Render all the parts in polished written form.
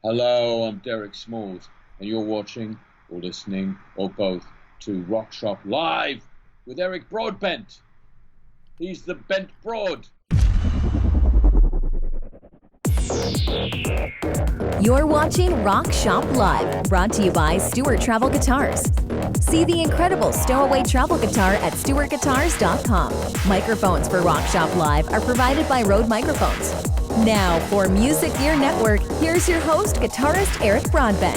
Hello, I'm Derek Smalls, and you're watching, or listening, or both, to Rock Shop Live with Eric Broadbent. He's the Bent Broad. You're watching Rock Shop Live, brought to you by Stewart Travel Guitars. See the incredible stowaway travel guitar at stewartguitars.com. Microphones for Rock Shop Live are provided by Rode Microphones. Now, for Music Gear Network, here's your host, guitarist Eric Broadbent.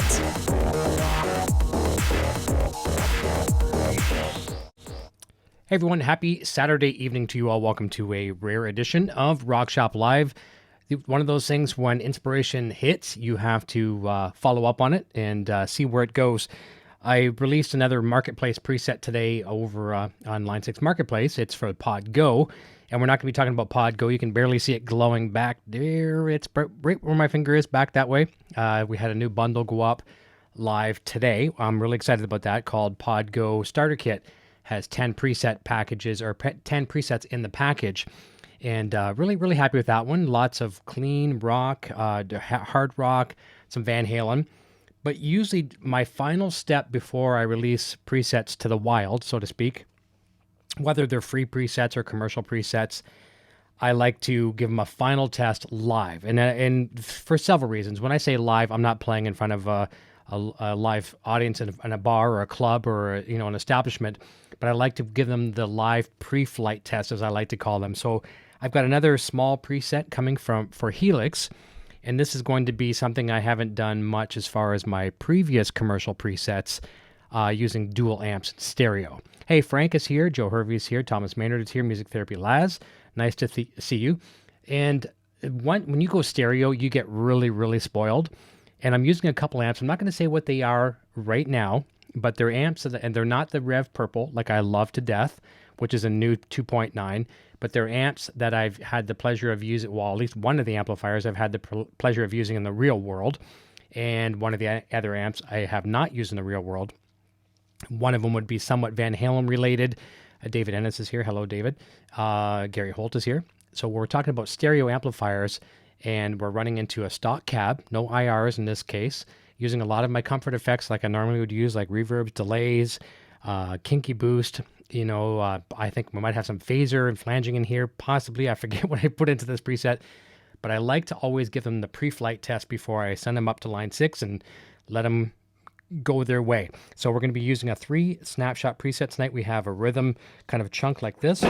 Hey everyone, happy Saturday evening to you all. Welcome to a rare edition of Rock Shop Live. One of those things when inspiration hits, you have to follow up on it and see where it goes. I released another Marketplace preset today over on Line 6 Marketplace. It's for Pod Go, and we're not going to be talking about Pod Go. You can barely see it glowing back there. It's right where my finger is, back that way. We had a new bundle go up live today. I'm really excited about that, called Pod Go Starter Kit. Has 10 preset packages, or 10 presets in the package. And really happy with that one. Lots of clean rock, hard rock, some Van Halen. But usually my final step before I release presets to the wild, so to speak, whether they're free presets or commercial presets, I like to give them a final test live. And for several reasons. When I say live, I'm not playing in front of a live audience in a bar or a club or an establishment, but I like to give them the live pre-flight test, as I like to call them. So I've got another small preset coming for Helix, and this is going to be something I haven't done much as far as my previous commercial presets using dual amps and stereo. Hey, Frank is here, Joe Hervey is here, Thomas Maynard is here, Music Therapy Laz. Nice to see you. And when you go stereo, you get really spoiled. And I'm using a couple amps. I'm not going to say what they are right now, but they're amps, and they're not the Rev Purple, like I love to death, which is a new 2.9, but they're amps that I've had the pleasure of using, well, at least one of the amplifiers I've had the pleasure of using in the real world, and one of the other amps I have not used in the real world. One of them would be somewhat Van Halen related. David Ennis is here. Hello, David. Gary Holt is here. So we're talking about stereo amplifiers, and we're running into a stock cab, no IRs in this case, using a lot of my comfort effects like I normally would use, like reverbs, delays, Kinky boost. I think we might have some phaser and flanging in here, possibly. I forget what I put into this preset, but I like to always give them the pre-flight test before I send them up to line 6 and let them go their way. So we're going to be using a 3 snapshot preset tonight. We have a rhythm kind of chunk like this.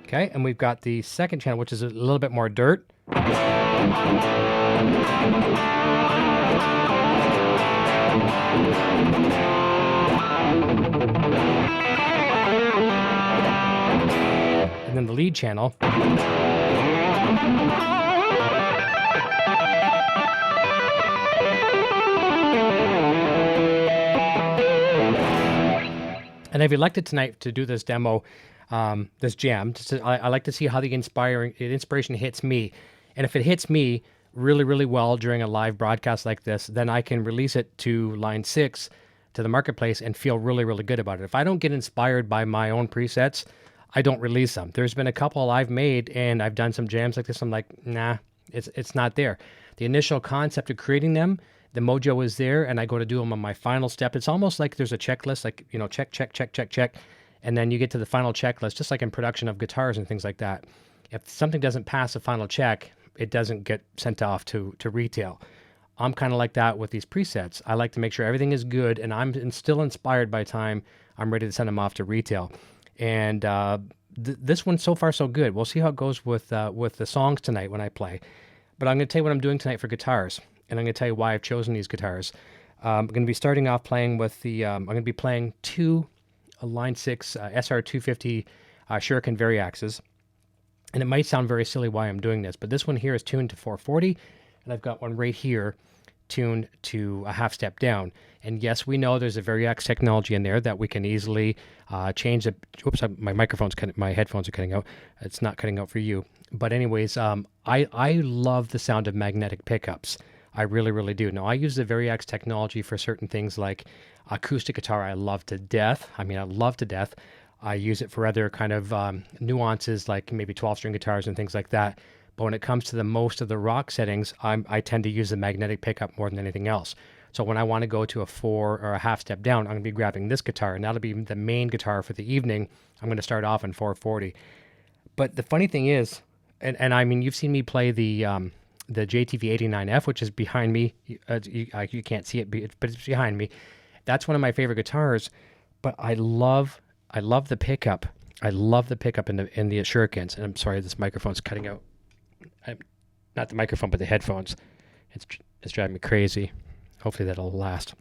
Okay, and we've got the second channel, which is a little bit more dirt. And then the lead channel. And I've elected tonight to do this demo, this jam. I like to see how the inspiration hits me. And if it hits me really well during a live broadcast like this, then I can release it to line 6 to the Marketplace and feel really good about it. If I don't get inspired by my own presets, I don't release them. There's been a couple I've made, and I've done some jams like this. I'm like, nah, it's not there. The initial concept of creating them, the mojo is there, and I go to do them on my final step. It's almost like there's a checklist, like, check. And then you get to the final checklist, just like in production of guitars and things like that. If something doesn't pass the final check, it doesn't get sent off to retail. I'm kind of like that with these presets. I like to make sure everything is good, and I'm still inspired by the time I'm ready to send them off to retail. And this one, so far, so good. We'll see how it goes with the songs tonight when I play. But I'm going to tell you what I'm doing tonight for guitars, and I'm going to tell you why I've chosen these guitars. I'm going to be starting off playing with I'm going to be playing 2 Line 6 SR250 Shuriken Variaxes. And it might sound very silly why I'm doing this, but this one here is tuned to 440, and I've got one right here tuned to a half step down. And yes, we know there's a Variax technology in there that we can easily change the... Oops, my headphones are cutting out. It's not cutting out for you. But anyways, I love the sound of magnetic pickups. I really, really do. Now, I use the Variax technology for certain things like acoustic guitar. I love to death. I mean, I love to death. I use it for other kind of nuances like maybe 12-string guitars and things like that. But when it comes to the most of the rock settings, I tend to use the magnetic pickup more than anything else. So when I want to go to a 4 or a half step down, I'm going to be grabbing this guitar, and that'll be the main guitar for the evening. I'm going to start off in 440. But the funny thing is, and I mean, you've seen me play the JTV 89F, which is behind me. You can't see it, but it's behind me. That's one of my favorite guitars. But I love the pickup. I love the pickup in the Shurikens. And I'm sorry, this microphone's cutting out. Not the microphone, but the headphones. It's driving me crazy. Hopefully that'll last.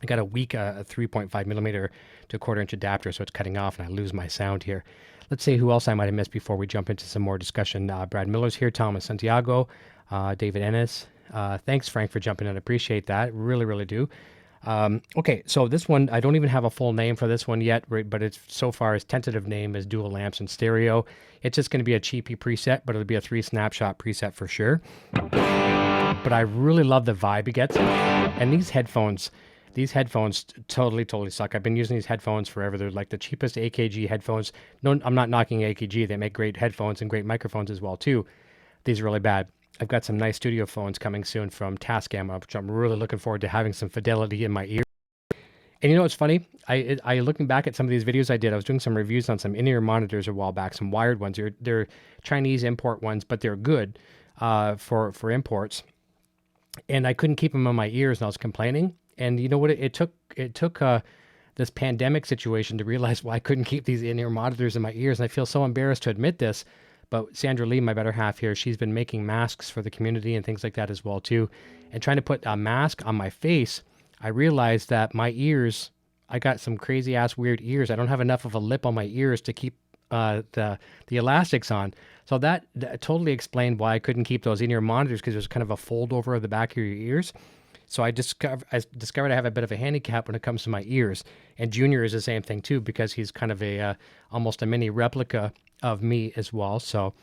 I got a weak 3.5 millimeter to a 1/4 inch adapter, so it's cutting off, and I lose my sound here. Let's see who else I might have missed before we jump into some more discussion. Brad Miller's here, Thomas Santiago, David Ennis. Thanks, Frank, for jumping in. I appreciate that. Really, really do. Okay, so this one, I don't even have a full name for this one yet, but it's so far its tentative name is Dual Lamps and Stereo. It's just going to be a cheapy preset, but it'll be a 3-snapshot preset for sure. But I really love the vibe it gets. And these headphones totally suck. I've been using these headphones forever. They're like the cheapest AKG headphones. No, I'm not knocking AKG. They make great headphones and great microphones as well too. These are really bad. I've got some nice studio phones coming soon from Tascam, which I'm really looking forward to having some fidelity in my ear. And you know what's funny? I looking back at some of these videos I did, I was doing some reviews on some in-ear monitors a while back, some wired ones. They're Chinese import ones, but they're good for imports. And I couldn't keep them on my ears, and I was complaining. And you know what? It took this pandemic situation to realize why I couldn't keep these in-ear monitors in my ears. And I feel so embarrassed to admit this. But Sandra Lee, my better half here, she's been making masks for the community and things like that as well too. And trying to put a mask on my face, I realized that my ears, I got some crazy ass weird ears. I don't have enough of a lip on my ears to keep the elastics on. So that totally explained why I couldn't keep those in-ear monitors, because there's kind of a fold over of the back of your ears. So I discovered I have a bit of a handicap when it comes to my ears. And Junior is the same thing too, because he's kind of almost a mini replica of me as well. So,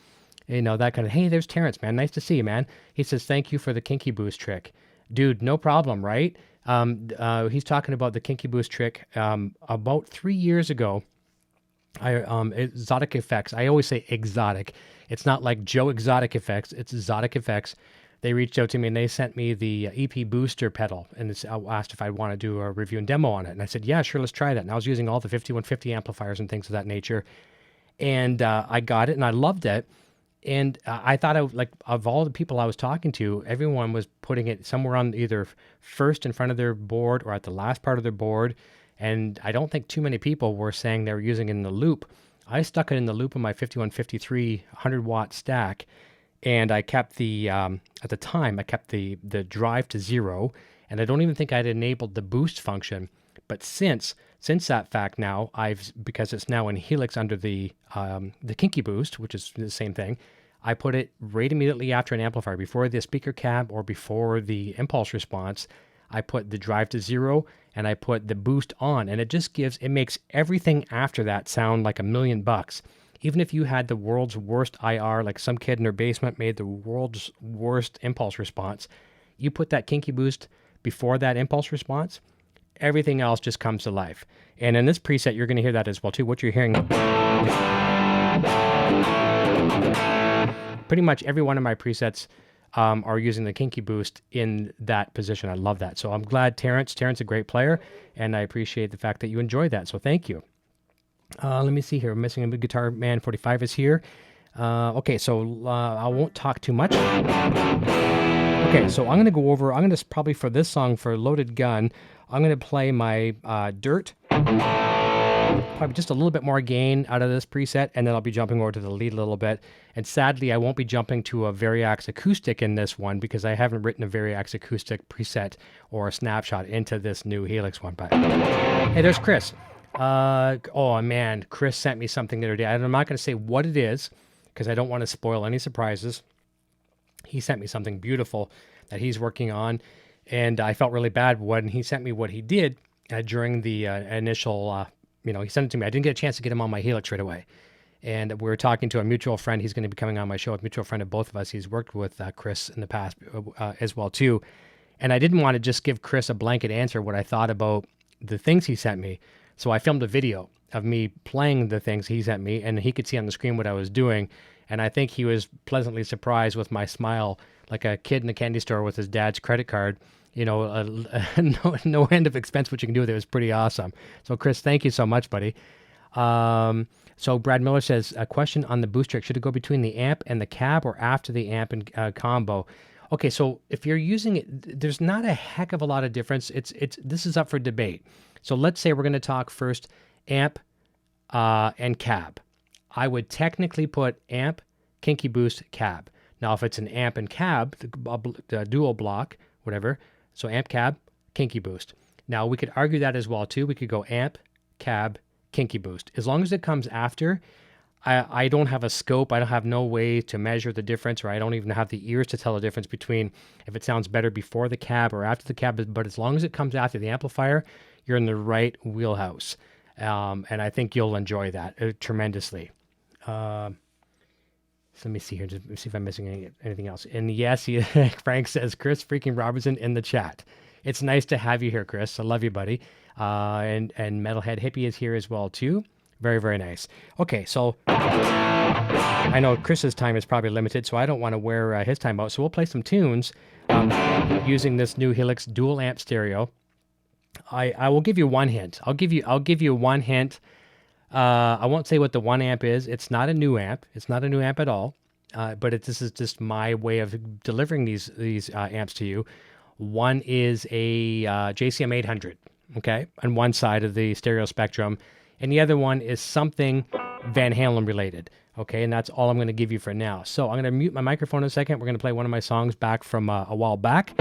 you know, that kind of, hey, there's Terrence, man. Nice to see you, man. He says, thank you for the Kinky Boost trick. Dude, no problem, right? He's talking about the Kinky Boost trick. About 3 years ago, Exotic Effects. I always say exotic. It's not like Joe Exotic Effects. It's Exotic Effects. They reached out to me and they sent me the EP booster pedal, and I asked if I want to do a review and demo on it. And I said, yeah, sure, let's try that. And I was using all the 5150 amplifiers and things of that nature. And I got it and I loved it. And I thought, of all the people I was talking to, everyone was putting it somewhere on either first in front of their board or at the last part of their board. And I don't think too many people were saying they were using it in the loop. I stuck it in the loop of my 5153 100-watt stack. And I kept at the time, I kept the drive to 0. And I don't even think I'd enabled the boost function. But since that fact now, because it's now in Helix under the Kinky Boost, which is the same thing, I put it right immediately after an amplifier, before the speaker cab or before the impulse response. I put the drive to 0 and I put the boost on, and it makes everything after that sound like $1,000,000. Even if you had the world's worst IR, like some kid in their basement made the world's worst impulse response, you put that Kinky Boost before that impulse response, everything else just comes to life. And in this preset, you're going to hear that as well too. What you're hearing, pretty much every one of my presets are using the Kinky Boost in that position. I love that. So I'm glad Terrence is a great player, and I appreciate the fact that you enjoy that. So thank you. Let me see here. I'm missing a Guitar Man 45 is here. Okay, so I won't talk too much. Okay, so I'm going to probably for this song, for Loaded Gun, I'm going to play my Dirt. Probably just a little bit more gain out of this preset, and then I'll be jumping over to the lead a little bit. And sadly, I won't be jumping to a Variax acoustic in this one, because I haven't written a Variax acoustic preset or a snapshot into this new Helix one. But hey, there's Chris. Oh man, Chris sent me something the other day. I'm not going to say what it is, because I don't want to spoil any surprises. He sent me something beautiful that he's working on, and I felt really bad when he sent me what he did during the initial, he sent it to me. I didn't get a chance to get him on my Helix right away. And we're talking to a mutual friend. He's going to be coming on my show, a mutual friend of both of us. He's worked with Chris in the past as well, too. And I didn't want to just give Chris a blanket answer what I thought about the things he sent me. So I filmed a video of me playing the things he sent me, and he could see on the screen what I was doing. And I think he was pleasantly surprised with my smile, like a kid in a candy store with his dad's credit card. No end of expense what you can do with it. It was pretty awesome. So Chris, thank you so much, buddy. So Brad Miller says, a question on the boost trick. Should it go between the amp and the cab or after the amp and combo? Okay, so if you're using it, there's not a heck of a lot of difference. This is up for debate. So let's say we're going to talk first amp and cab. I would technically put amp, Kinky boost, cab. Now, if it's an amp and cab, the dual block, whatever, so amp, cab, Kinky boost. Now, we could argue that as well, too. We could go amp, cab, Kinky boost. As long as it comes after, I don't have a scope. I don't have no way to measure the difference, or I don't even have the ears to tell the difference between if it sounds better before the cab or after the cab. But as long as it comes after the amplifier, you're in the right wheelhouse. And I think you'll enjoy that tremendously. So let me see here. Just see if I'm missing anything else. And yes, Frank says, Chris freaking Robertson in the chat. It's nice to have you here, Chris. I love you, buddy. And Metalhead Hippie is here as well, too. Very, very nice. Okay, so I know Chris's time is probably limited, so I don't want to wear his time out. So we'll play some tunes using this new Helix dual amp stereo. I will give you one hint. I'll give you one hint. I won't say what the one amp is. It's not a new amp. It's not a new amp at all. But this is just my way of delivering these amps to you. One is a JCM 800, okay, on one side of the stereo spectrum, and the other one is something Van Halen related, okay, and that's all I'm going to give you for now. So I'm going to mute my microphone in a second. We're going to play one of my songs back from a while back.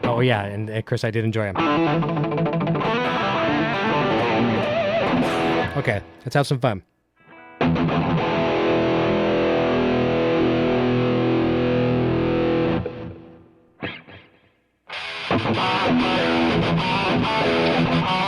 Oh, yeah, and Chris, I did enjoy them. Okay, let's have some fun. Sometimes it's hard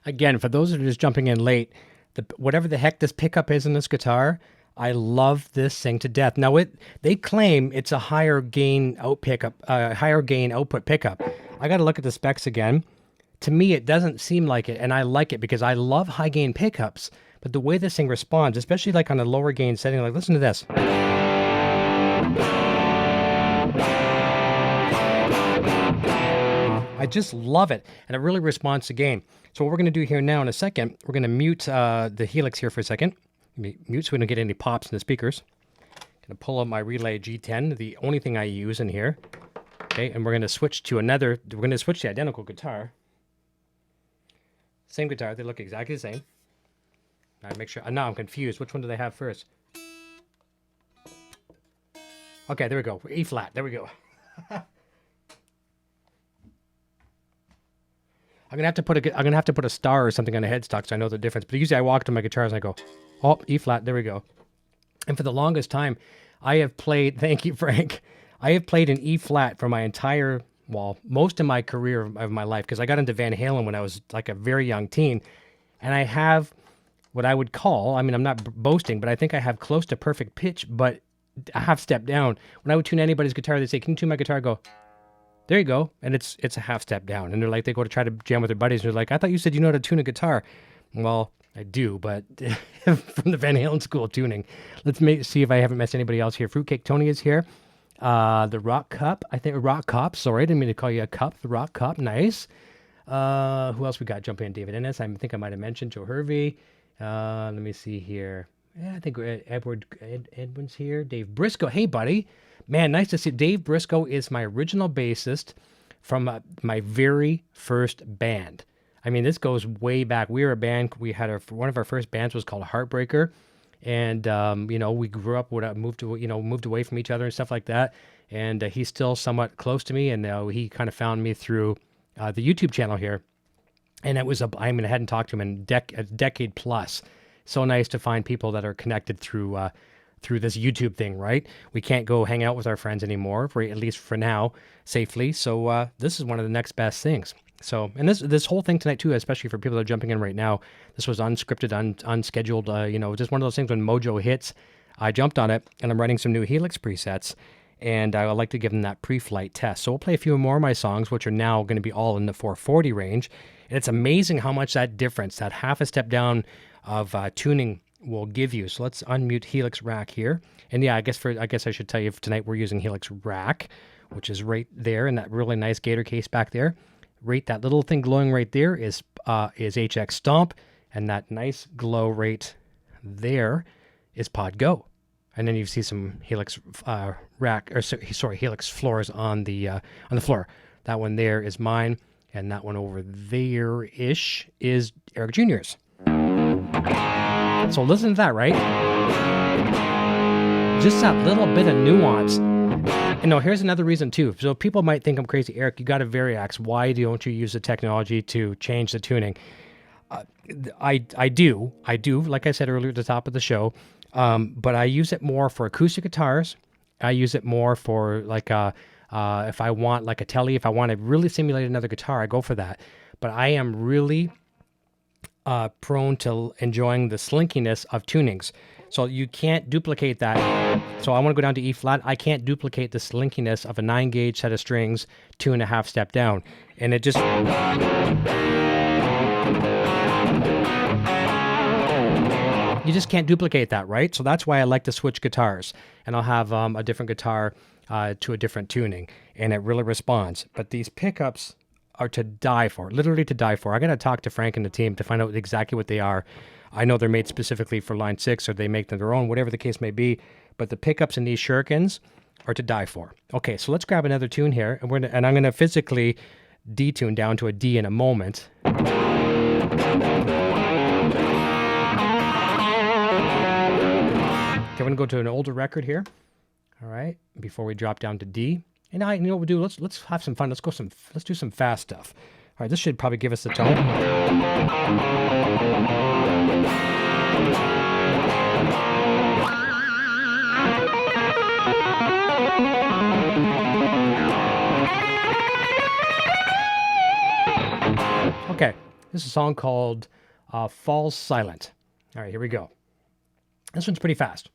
Again, for those that are just jumping in late, whatever the heck this pickup is in this guitar, I love this thing to death. Now, they claim it's a higher gain output pickup. I got to look at the specs again. To me, it doesn't seem like it, and I like it because I love high gain pickups. But the way this thing responds, especially like on a lower gain setting, like listen to this. I just love it, and it really responds to gain. So what we're going to do here now in a second, we're going to mute the Helix here for a second. Mute so we don't get any pops in the speakers. Going to pull up my Relay G10, the only thing I use in here. Okay, and we're going to switch to another. We're going to switch the identical guitar. Same guitar. They look exactly the same. Now make sure. Now I'm confused. Which one do they have first? Okay, there we go. E flat. There we go. I'm gonna have to put a star or something on the headstock so I know the difference. But usually I walk to my guitars and I go, oh, E flat. There we go. And for the longest time, I have played. Thank you, Frank. I have played an E flat for my entire, most of my career of my life, because I got into Van Halen when I was like a very young teen, and I have what I would call, I mean, I'm not boasting, but I think I have close to perfect pitch, but a half step down. When I would tune anybody's guitar, they say, "Can you tune my guitar?" I go, there you go. And it's a half step down. And they're like, they go to try to jam with their buddies. And they're like, I thought you said you know how to tune a guitar. Well, I do, but from the Van Halen school of tuning. Let's see if I haven't missed anybody else here. Fruitcake Tony is here. The Rock Cup. I think Rock Cop. Sorry, I didn't mean to call you a cup. The Rock Cup. Nice. Who else we got? Jump in. David Ennis. I think I might have mentioned Joe Hervey. Let me see here. Yeah, I think Edwin's here. Dave Briscoe. Hey, buddy. Man, nice to see. Dave Briscoe is my original bassist from my very first band. I mean, this goes way back. We were a band. We had one of our first bands was called Heartbreaker, and we grew up, moved away from each other and stuff like that. And he's still somewhat close to me, and he kind of found me through the YouTube channel here. And it was I hadn't talked to him in a decade plus. So nice to find people that are connected through this YouTube thing, right? We can't go hang out with our friends anymore, at least for now, safely. So this is one of the next best things. So, and this whole thing tonight too, especially for people that are jumping in right now, this was unscripted, unscheduled, just one of those things when Mojo hits, I jumped on it, and I'm writing some new Helix presets, and I would like to give them that pre-flight test. So we'll play a few more of my songs, which are now going to be all in the 440 range. And it's amazing how much that difference, that half a step down of tuning will give you. So let's unmute Helix Rack here. And yeah, I guess I should tell you tonight we're using Helix Rack, which is right there in that really nice Gator case back there. Right, that little thing glowing right there is HX Stomp, and that nice glow right there is Pod Go. And then you see some Helix Helix floors on the floor. That one there is mine, and that one over there-ish is Eric Jr.'s. So listen to that, right? Just that little bit of nuance. And no, here's another reason too. So people might think I'm crazy. Eric, you got a Variax. Why don't you use the technology to change the tuning? I do. Like I said earlier at the top of the show. But I use it more for acoustic guitars. I use it more for like if I want like a Tele, if I want to really simulate another guitar, I go for that. But I am really prone to enjoying the slinkiness of tunings. So you can't duplicate that. So I want to go down to E flat. I can't duplicate the slinkiness of a 9-gauge set of strings 2.5 step down. And it just... You just can't duplicate that, right? So that's why I like to switch guitars. And I'll have a different guitar to a different tuning. And it really responds. But these pickups are to die for, literally to die for. I got to talk to Frank and the team to find out exactly what they are. I know they're made specifically for Line 6, or they make them their own, whatever the case may be. But the pickups in these shurikens are to die for. Okay, so let's grab another tune here, and I'm going to physically detune down to a D in a moment. Okay, we're going to go to an older record here. All right, before we drop down to D. And you know what we'll do? Let's have some fun. Let's do some fast stuff. All right, this should probably give us the tone. Okay, This is a song called Falls Silent. All right, here we go. This one's pretty fast.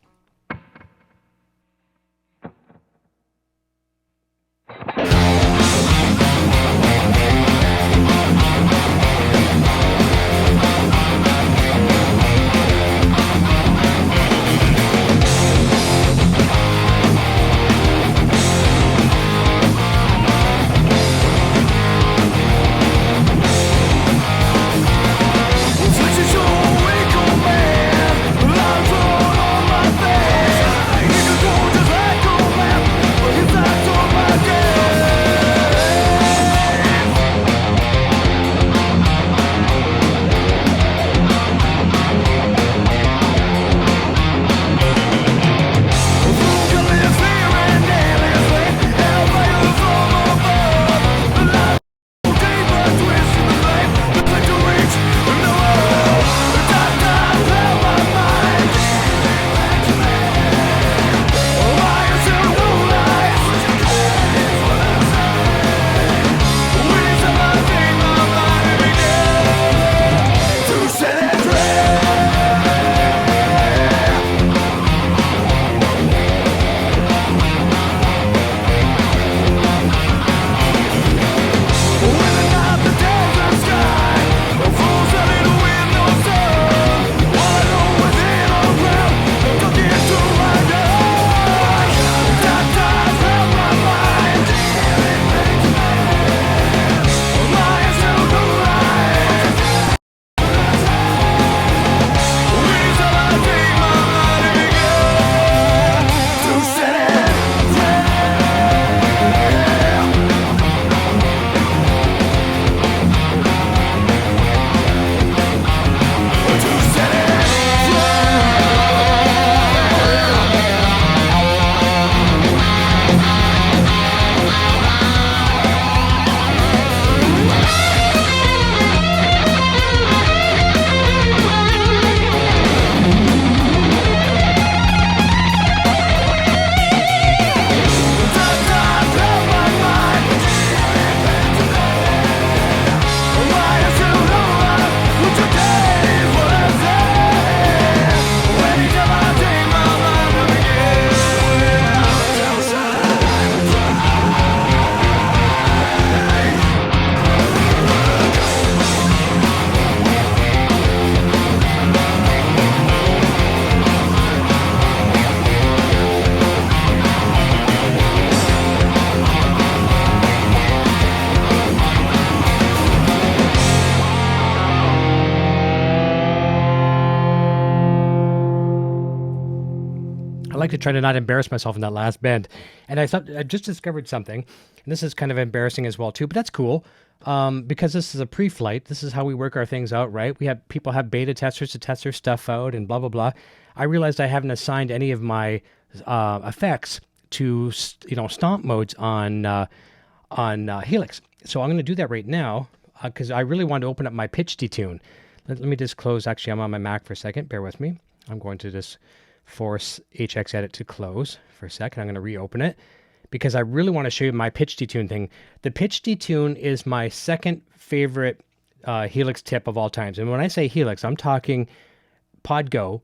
like to try to not embarrass myself in that last bend. And I thought I just discovered something, and this is kind of embarrassing as well too, but that's cool. Because this is a pre-flight, this is how we work our things out, right? We have people have beta testers to test their stuff out and blah, blah, blah. I realized I haven't assigned any of my effects to, stomp modes on Helix. So I'm going to do that right now because I really want to open up my pitch detune. Let me just close. Actually, I'm on my Mac for a second. Bear with me. I'm going to just force HX Edit to close for a second. I'm going to reopen it because I really want to show you my pitch detune thing. The pitch detune is my second favorite Helix tip of all times. And when I say Helix, I'm talking Pod Go,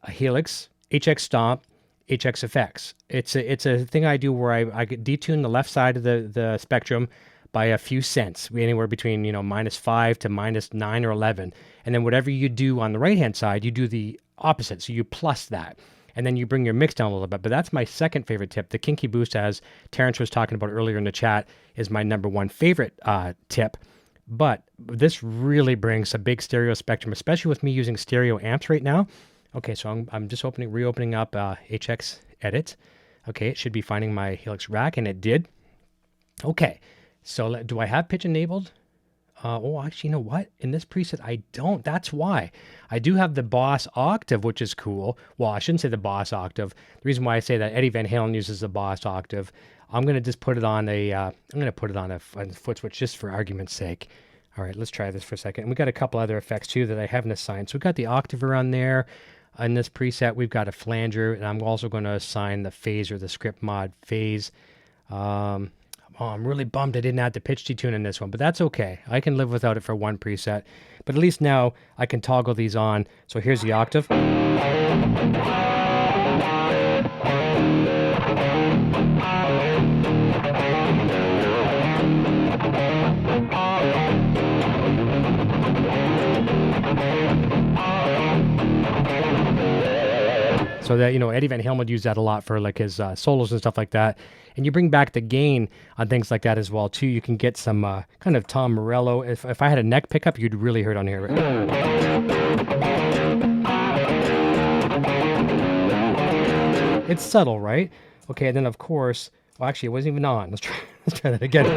Helix, HX Stomp, HX Effects. It's a thing I do where I detune the left side of the spectrum by a few cents, anywhere between -5 to -9 or 11, and then whatever you do on the right hand side, you do the opposite, so you plus that, and then you bring your mix down a little bit. But that's my second favorite tip. The Kinky Boost, as Terrence was talking about earlier in the chat, is my number one favorite tip. But this really brings a big stereo spectrum, especially with me using stereo amps right now. Okay, so I'm just reopening up HX Edit. Okay, it should be finding my Helix rack, and it did. Okay, so do I have pitch enabled? Actually, you know what? In this preset, I don't. That's why. I do have the Boss Octave, which is cool. Well, I shouldn't say the Boss Octave. The reason why I say that, Eddie Van Halen uses the Boss Octave. I'm going to just put it on a foot switch just for argument's sake. All right, let's try this for a second. And we got a couple other effects too that I haven't assigned. So we've got the octaver on there. In this preset, we've got a flanger, and I'm also going to assign the phaser, the script mod phase. Oh, I'm really bummed I didn't add the pitch detune in this one, but that's okay. I can live without it for one preset. But at least now I can toggle these on. So here's the octave. So that, Eddie Van Halen would use that a lot for like his solos and stuff like that. And you bring back the gain on things like that as well too. You can get some kind of Tom Morello. If I had a neck pickup, you'd really hear it on here. It's subtle, right? Okay, and then of course, well, actually it wasn't even on. Let's try that again.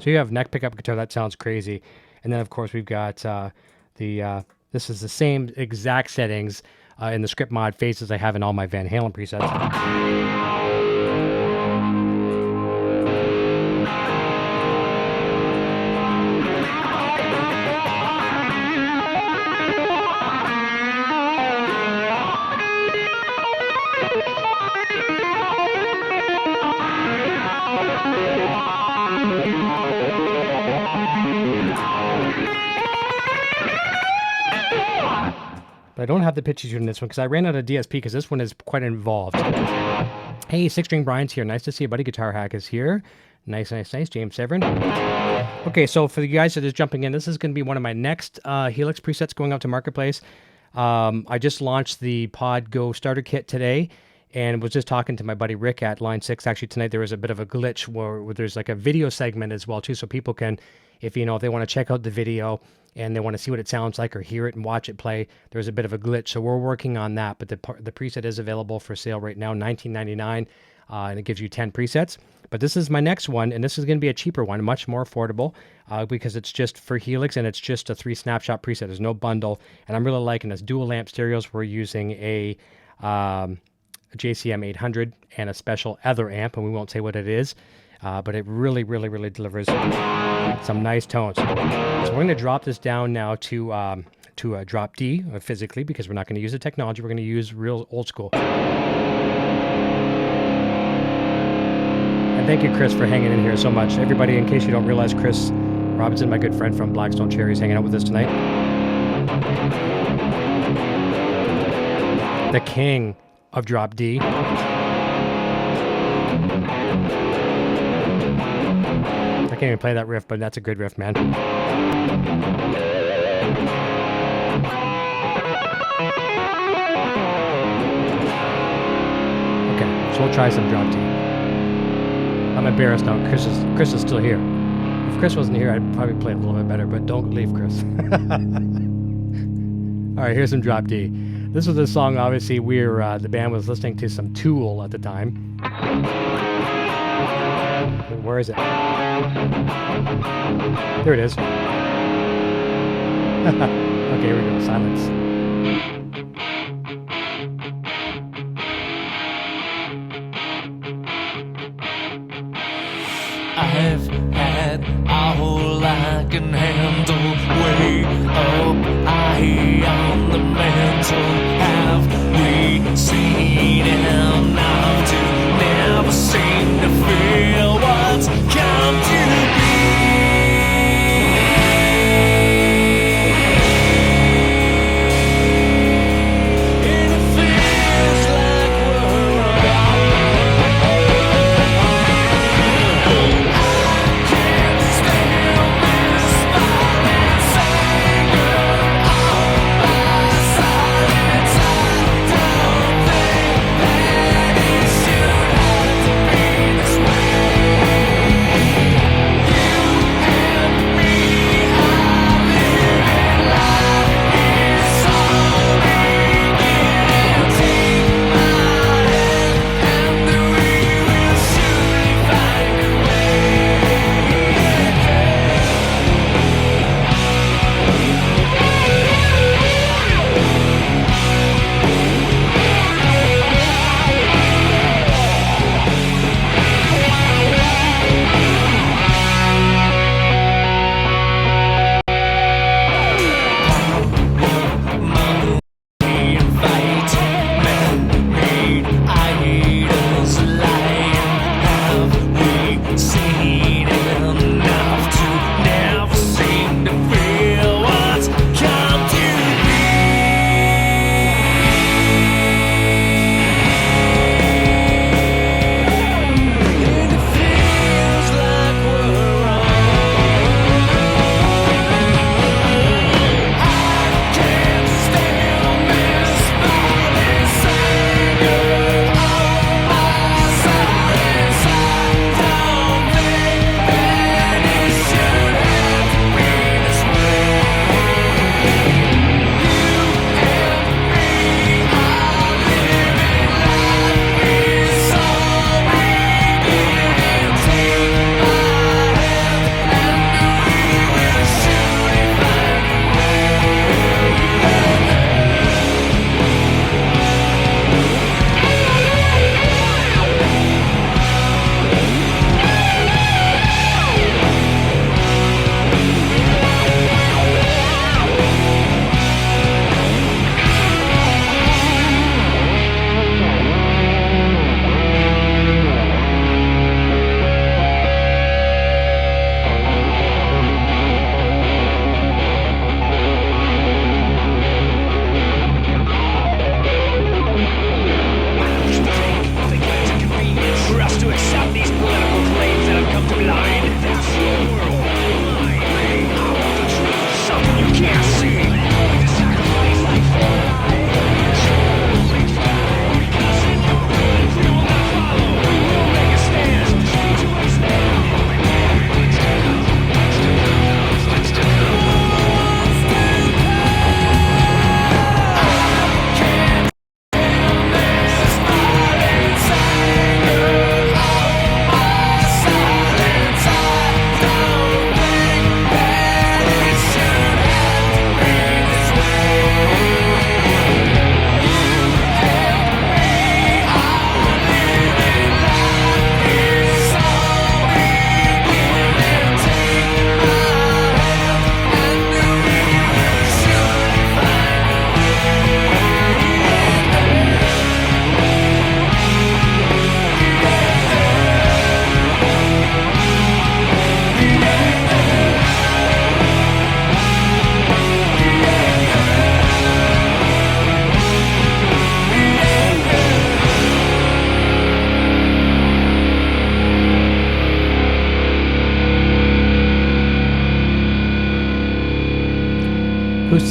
So you have neck pickup guitar, that sounds crazy. And then of course we've got this is the same exact settings in the script mod phases I have in all my Van Halen presets. I don't have the pitch detune in this one because I ran out of DSP because this one is quite involved. Hey, Six String Brian's here. Nice to see you, buddy. Guitar Hack is here. Nice. James Severin. Okay, so for the guys that are just jumping in, this is going to be one of my next Helix presets going out to Marketplace. I just launched the Pod Go starter kit today and was just talking to my buddy Rick at Line 6. Actually, tonight there was a bit of a glitch where there's like a video segment as well, too, so people can, if they want to check out the video and they want to see what it sounds like or hear it and watch it play, there's a bit of a glitch. So we're working on that, but the preset is available for sale right now, $19.99, and it gives you 10 presets. But this is my next one, and this is going to be a cheaper one, much more affordable, because it's just for Helix, and it's just a 3 snapshot preset. There's no bundle, and I'm really liking this. Dual lamp stereos. We're using a JCM 800 and a special other amp, and we won't say what it is. But it really delivers some nice tones. So we're going to drop this down now to a drop D physically, because we're not going to use the technology. We're going to use real old school. And thank you, Chris, for hanging in here so much. Everybody, in case you don't realize, Chris Robinson, my good friend from Blackstone Cherries, hanging out with us tonight. The king of drop D. I can't even play that riff, but that's a good riff, man. Okay, so we'll try some drop D. I'm embarrassed now. Chris is still here. If Chris wasn't here, I'd probably play it a little bit better, but don't leave, Chris. All right, here's some drop D. This was a song, obviously, the band was listening to some Tool at the time. Where is it? There it is. Okay, here we go. Silence. I've had all I can handle. Way up high on the mantle. Have we seen enough to never seem to feel what's come to be? And it feels like we're silence.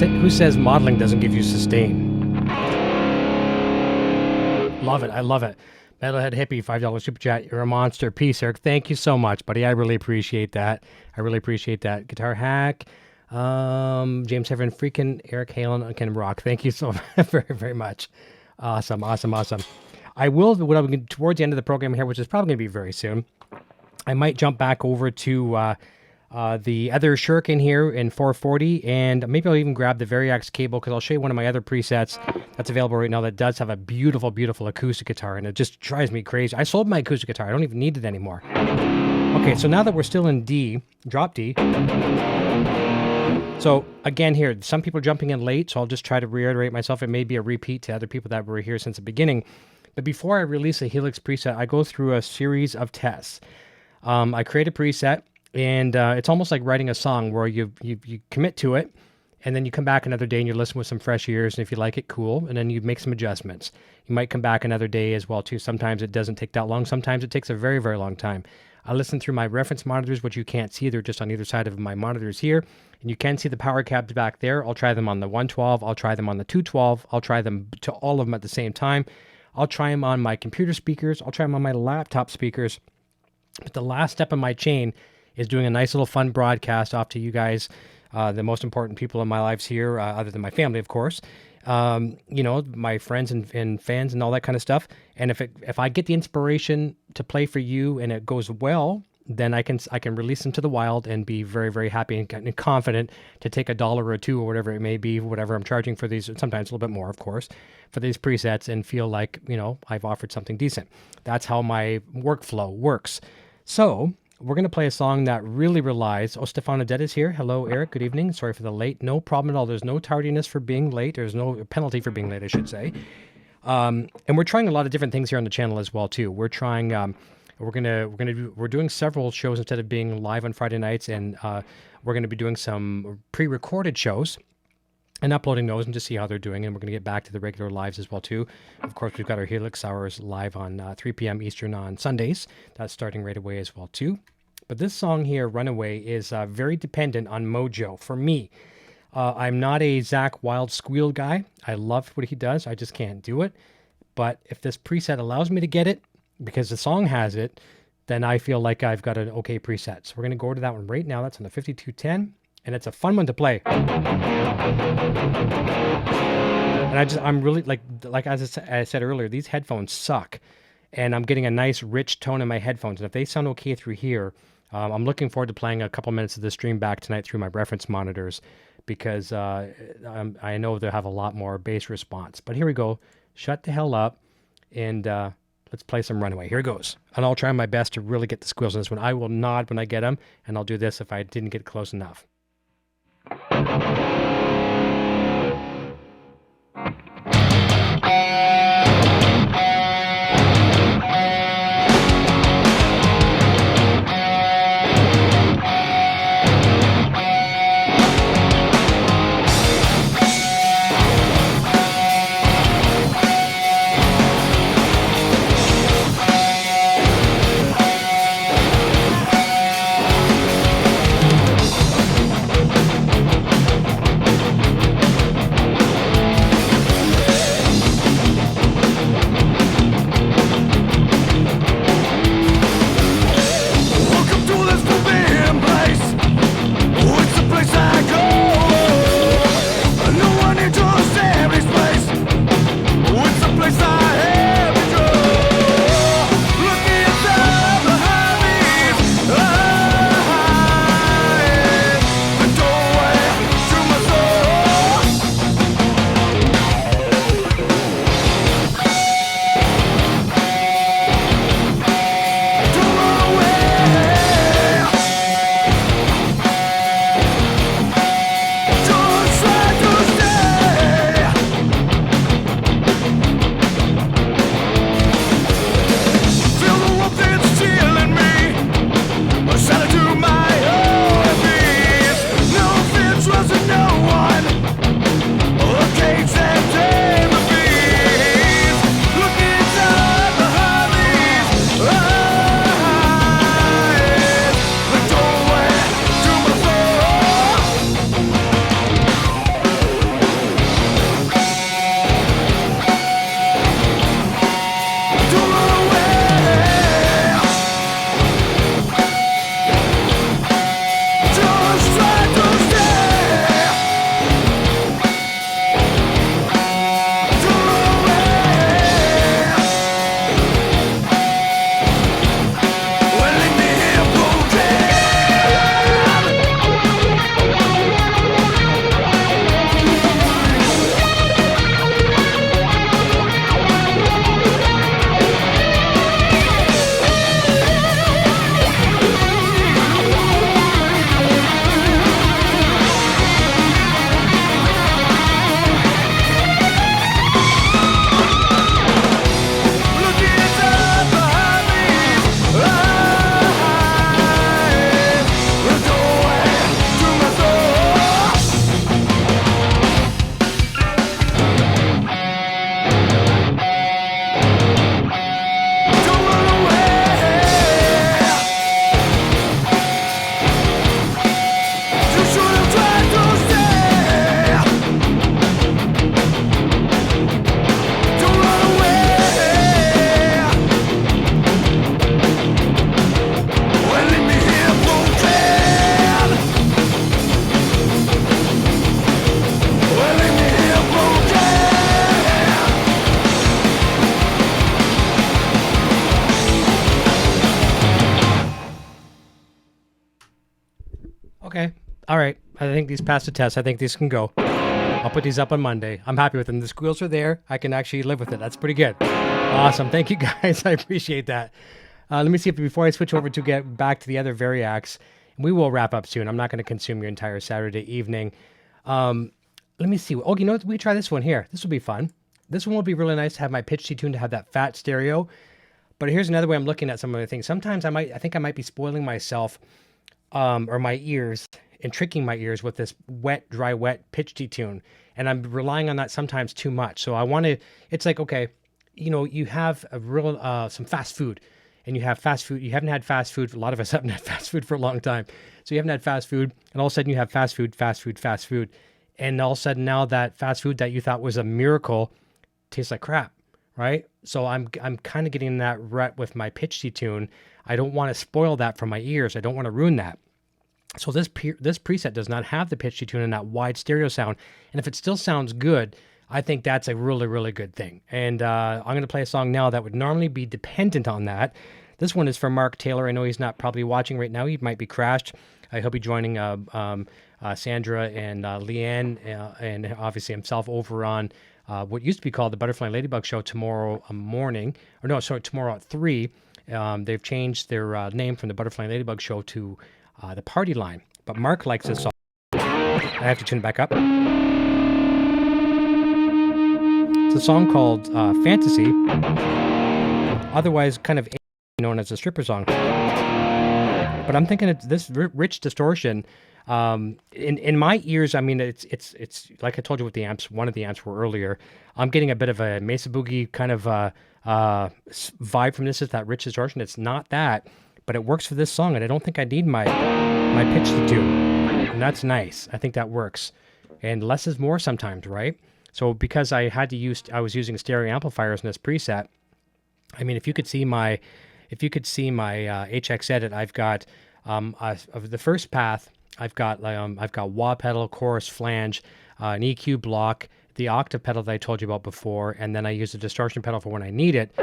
Who says modeling doesn't give you sustain? Love it. I love it. Metalhead Hippie, $5 super chat. You're a monster. Peace, Eric. Thank you so much, buddy. I really appreciate that. Guitar Hack. James Heaven, freaking Eric Halen can rock. Thank you so very, very much. Awesome. I will, towards the end of the program here, which is probably going to be very soon, I might jump back over to the other Shuriken here in 440, and maybe I'll even grab the Variax cable, because I'll show you one of my other presets that's available right now that does have a beautiful, beautiful acoustic guitar, and it just drives me crazy. I sold my acoustic guitar. I don't even need it anymore. Okay, so now that we're still in D, drop D. So again here, some people are jumping in late, so I'll just try to reiterate myself. It may be a repeat to other people that were here since the beginning. But before I release a Helix preset, I go through a series of tests. I create a preset, and it's almost like writing a song where you commit to it, and then you come back another day and you listen with some fresh ears, and if you like it, cool, and then you make some adjustments. You might come back another day as well, too. Sometimes it doesn't take that long. Sometimes it takes a very, very long time. I listen through my reference monitors, which you can't see. They're just on either side of my monitors here, and you can see the power cabs back there. I'll try them on the 112. I'll try them on the 212. I'll try them to all of them at the same time. I'll try them on my computer speakers. I'll try them on my laptop speakers. But the last step in my chain is doing a nice little fun broadcast off to you guys, the most important people in my lives here, other than my family, of course. My friends and fans and all that kind of stuff. And if I get the inspiration to play for you and it goes well, then I can release them to the wild and be very, very happy and confident to take $1 or $2 or whatever it may be, whatever I'm charging for these, sometimes a little bit more, of course, for these presets, and feel like, I've offered something decent. That's how my workflow works. So we're going to play a song that really relies... Oh, Stefano Dead is here. Hello, Eric. Good evening. Sorry for the late. No problem at all. There's no tardiness for being late. There's no penalty for being late, I should say. And we're trying a lot of different things here on the channel as well, too. We're trying... We're doing several shows instead of being live on Friday nights, and we're going to be doing some pre-recorded shows and uploading those and just see how they're doing. And we're going to get back to the regular lives as well, too. Of course, we've got our Helix Hours live on 3 p.m. Eastern on Sundays. That's starting right away as well, too. But this song here, Runaway, is very dependent on Mojo for me. I'm not a Zach Wild Squeal guy. I love what he does. I just can't do it. But if this preset allows me to get it, because the song has it, then I feel like I've got an okay preset. So we're going to go to that one right now. That's on the 5210, and it's a fun one to play. And I'm really, like as I said earlier, these headphones suck. And I'm getting a nice rich tone in my headphones. And if they sound okay through here, I'm looking forward to playing a couple minutes of the stream back tonight through my reference monitors, because I know they'll have a lot more bass response. But here we go. Shut the hell up, and let's play some Runaway. Here it goes. And I'll try my best to really get the squeals on this one. I will nod when I get them, and I'll do this if I didn't get close enough. Okay. All right. I think these passed the test. I think these can go. I'll put these up on Monday. I'm happy with them. The squeals are there. I can actually live with it. That's pretty good. Awesome. Thank you, guys. I appreciate that. Let me see if before I switch over to get back to the other Variax, we will wrap up soon. I'm not going to consume your entire Saturday evening. Let me see. Oh, you know what? We try this one here. This will be fun. This one will be really nice to have my pitch tuned to have that fat stereo. But here's another way I'm looking at some of the things. Sometimes I think I might be spoiling myself or my ears and tricking my ears with this dry, wet pitch detune. And I'm relying on that sometimes too much. So I want to, it's like, okay, you have a real, some fast food and you have fast food. You haven't had fast food. A lot of us haven't had fast food for a long time. So you haven't had fast food and all of a sudden you have fast food. And all of a sudden now that fast food that you thought was a miracle tastes like crap. right? So I'm kind of getting in that rut with my pitch detune. I don't want to spoil that for my ears. I don't want to ruin that. So this preset does not have the pitch detune and that wide stereo sound. And if it still sounds good, I think that's a really, really good thing. And I'm going to play a song now that would normally be dependent on that. This one is from Mark Taylor. I know he's not probably watching right now. He might be crashed. I hope he's joining Sandra and Leanne and obviously himself over on what used to be called the Butterfly and Ladybug Show tomorrow morning. Or no, sorry, tomorrow at 3. They've changed their name from the Butterfly and Ladybug Show to the Party Line. But Mark likes this song. I have to tune it back up. It's a song called Fantasy, otherwise kind of known as a stripper song. But I'm thinking it's this rich distortion. In my ears, I mean, it's like I told you with the amps, one of the amps were earlier. I'm getting a bit of a Mesa Boogie kind of vibe from this. Is that rich distortion? It's not that, but it works for this song, and I don't think I need my pitch to tune, and that's nice. I think that works, and less is more sometimes, right? So because I was using stereo amplifiers in this preset. I mean, if you could see my HX edit, I've got of the first path. I've got wah pedal, chorus, flange, an EQ block, the octave pedal that I told you about before, and then I use the distortion pedal for when I need it.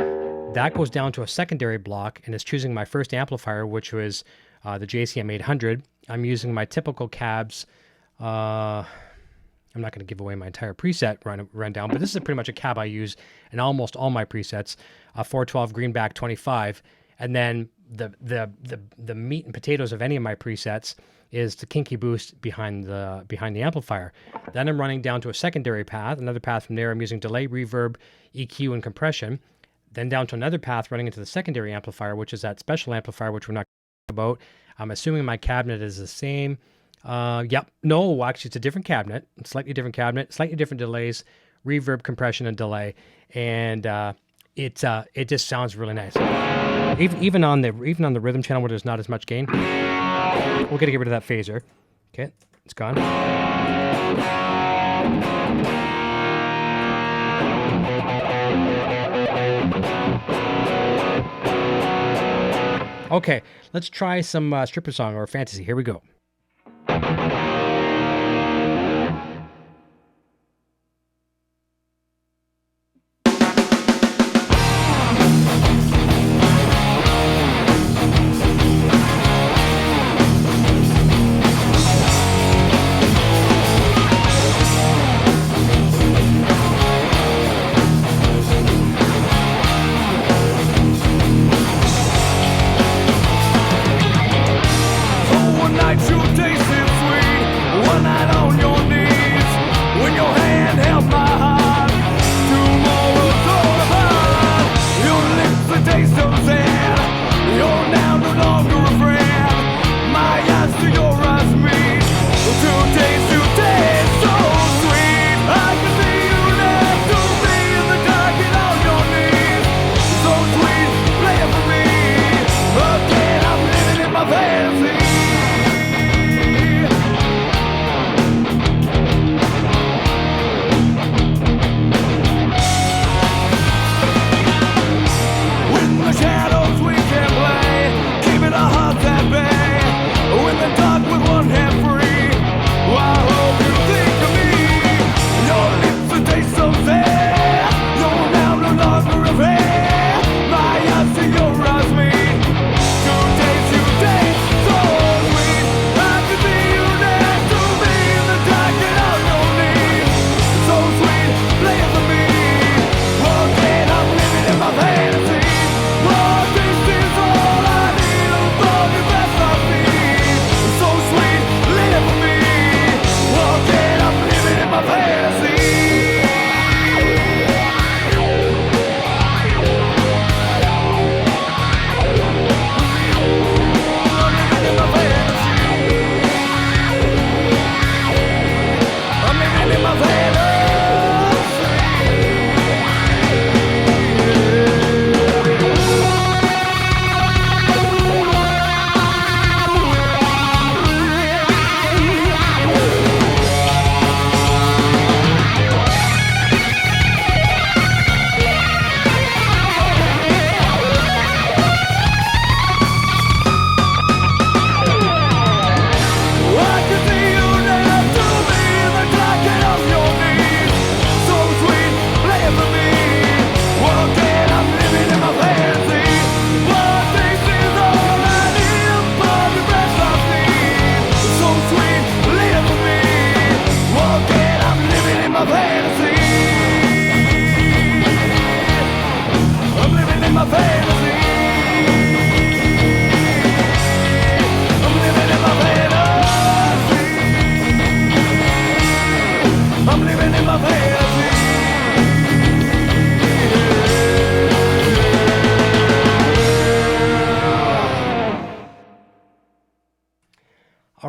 That goes down to a secondary block, and it's choosing my first amplifier, which was the JCM 800. I'm using my typical cabs. I'm not going to give away my entire preset rundown, but this is pretty much a cab I use in almost all my presets. 412 greenback 25, and then the meat and potatoes of any of my presets is the Kinky boost behind the amplifier. Then I'm running down to a secondary path. Another path from there, I'm using delay, reverb, EQ, and compression. Then down to another path running into the secondary amplifier, which is that special amplifier, which we're not about. I'm assuming my cabinet is the same. Yep. No, actually, it's a different cabinet. It's slightly different cabinet, slightly different delays, reverb, compression, and delay. And it just sounds really nice. Even on the rhythm channel where there's not as much gain, we're going to get rid of that phaser. Okay, it's gone. Okay, let's try some stripper song or fantasy. Here we go. Night you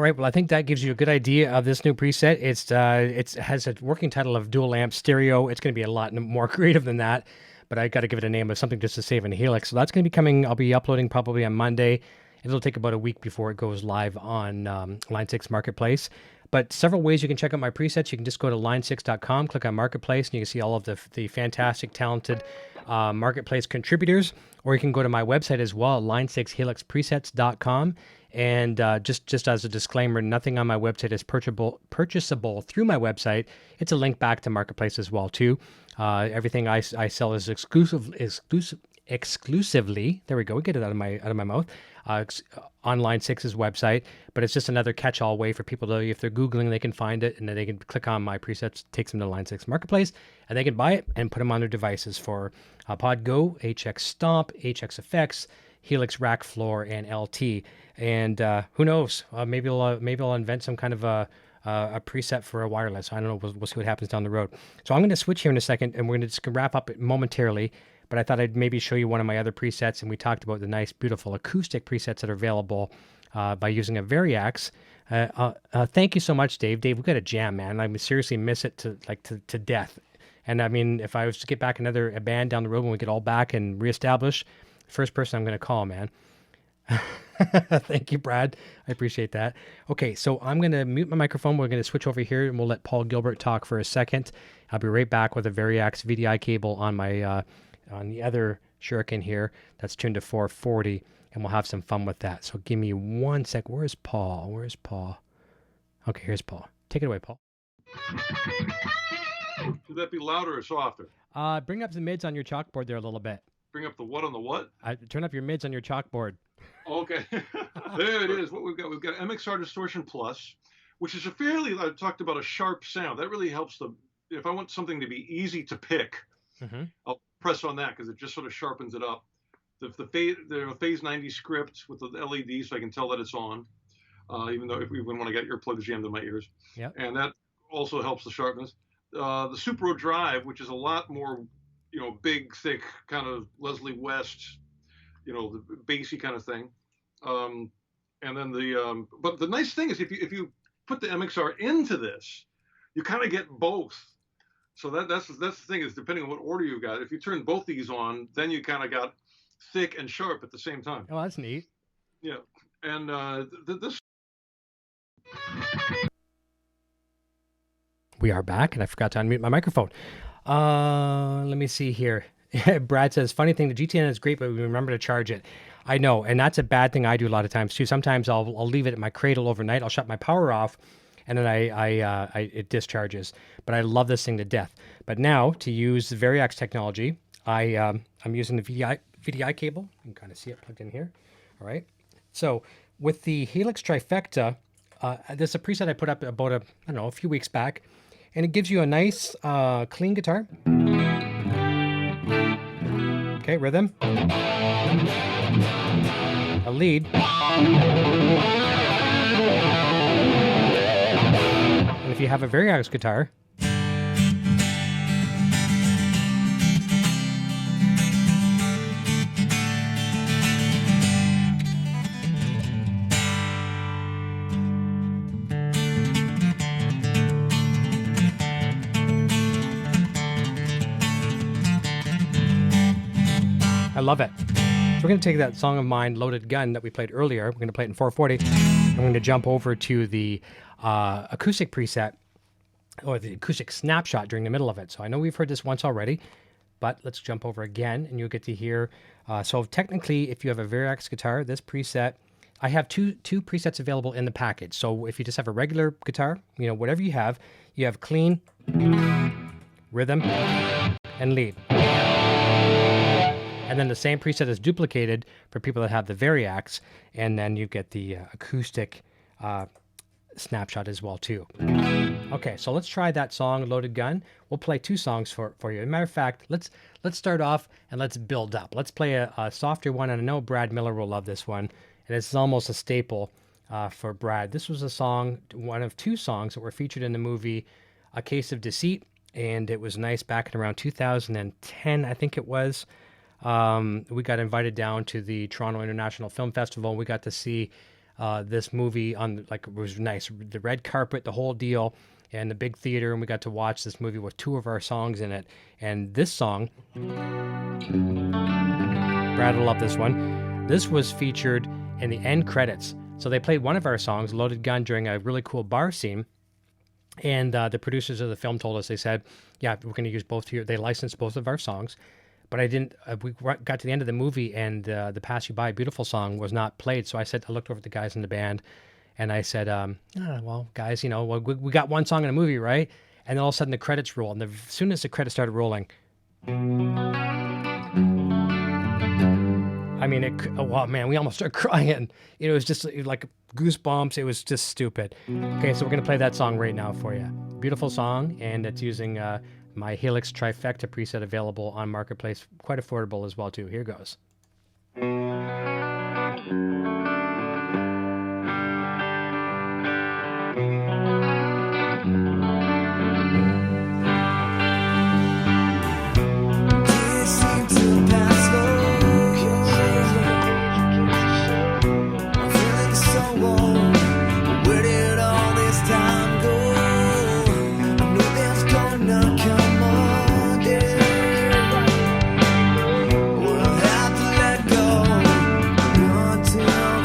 right. Well, I think that gives you a good idea of this new preset. It has a working title of dual amp stereo. It's going to be a lot more creative than that, but I got to give it a name of something just to save in Helix. So that's going to be coming. I'll be uploading probably on Monday. It'll take about a week before it goes live on Line 6 Marketplace. But several ways you can check out my presets. You can just go to line6.com, click on Marketplace, and you can see all of the fantastic, talented Marketplace contributors. Or you can go to my website as well, line6helixpresets.com. And just as a disclaimer, nothing on my website is purchasable through my website. It's a link back to Marketplace as well, too. Everything I sell is exclusively, there we go, we get it out of my mouth, on Line 6's website, but it's just another catch-all way for people to, if they're Googling, they can find it, and then they can click on my presets, takes them to Line 6 Marketplace, and they can buy it and put them on their devices for Pod Go, HX Stomp, HX Effects, Helix Rack Floor, and LT. And who knows, maybe I'll invent some kind of a preset for a wireless. I don't know, we'll see what happens down the road. So I'm going to switch here in a second, and we're going to just wrap up momentarily. But I thought I'd maybe show you one of my other presets, and we talked about the nice, beautiful acoustic presets that are available by using a Variax. Thank you so much, Dave. Dave, we got a jam, man. I seriously miss it to death. And I mean, if I was to get back a band down the road when we get all back and reestablish, first person I'm going to call, man. Thank you, Brad. I appreciate that. Okay, so I'm going to mute my microphone. We're going to switch over here, and we'll let Paul Gilbert talk for a second. I'll be right back with a Variax VDI cable on my on the other Shuriken here that's tuned to 440, and we'll have some fun with that. So give me 1 sec. Where's Paul? Okay, here's Paul. Take it away, Paul. Should that be louder or softer? Bring up the mids on your chalkboard there a little bit. Bring up the what on the what? Turn up your mids on your chalkboard. Okay. There it is. What we've got MXR Distortion Plus, which is I talked about a sharp sound. That really helps if I want something to be easy to pick, I'll press on that because it just sort of sharpens it up. The phase 90 script with the LED, so I can tell that it's on, even when I got earplugs jammed in my ears. Yeah. And that also helps the sharpness. The Supro Drive, which is a lot more, big, thick, kind of Leslie West, the bassy kind of thing. And then but the nice thing is if you put the MXR into this, you kind of get both. So that's the thing is, depending on what order you got, if you turn both these on, then you kind of got thick and sharp at the same time. Oh, that's neat. Yeah. And this. We are back, and I forgot to unmute my microphone. Let me see here. Brad says, funny thing, the GTN is great, but we remember to charge it. I know, and that's a bad thing I do a lot of times too. Sometimes I'll leave it at my cradle overnight. I'll shut my power off, and then it discharges. But I love this thing to death. But now, to use the Variax technology, I'm using the VDI cable. You can kind of see it plugged in here. All right. So with the Helix Trifecta, there's a preset I put up about a few weeks back, and it gives you a nice clean guitar. Okay, rhythm. A lead. And if you have a Variax guitar, I love it. So we're going to take that song of mine, Loaded Gun, that we played earlier. We're going to play it in 440. And we're going to jump over to the acoustic preset, or the acoustic snapshot during the middle of it. So I know we've heard this once already, but let's jump over again, and you'll get to hear. So technically, if you have a Variax guitar, this preset, I have two presets available in the package. So if you just have a regular guitar, whatever you have clean, rhythm, and lead. And then the same preset is duplicated for people that have the Variax, and then you get the acoustic snapshot as well too. Okay, so let's try that song, Loaded Gun. We'll play two songs for you. As a matter of fact, let's start off and let's build up. Let's play a softer one, and I know Brad Miller will love this one, and it's almost a staple for Brad. This was one of two songs that were featured in the movie A Case of Deceit, and it was nice back in around 2010, I think it was. We got invited down to the Toronto International Film Festival. We got to see this movie on like it was nice, the red carpet, the whole deal, and the big theater, and we got to watch this movie with 2 of our songs in it. And this song, Brad will love this one. This was featured in the end credits. So they played one of our songs, Loaded Gun, during a really cool bar scene. And the producers of the film told us, they said, yeah, we're going to use both here. They licensed both of our songs. But I didn't, we got to the end of the movie and the Pass You By Beautiful song was not played. So I looked over at the guys in the band and I said, well, guys, you know, we got one song in a movie, right? And then all of a sudden the credits roll. And as soon as the credits started rolling, I mean, oh man, we almost started crying. It was just like goosebumps. It was just stupid. Okay, so we're going to play that song right now for you. Beautiful song, and it's using my Helix Trifecta preset available on Marketplace. Quite affordable as well, too. Here goes. We'll have to let go until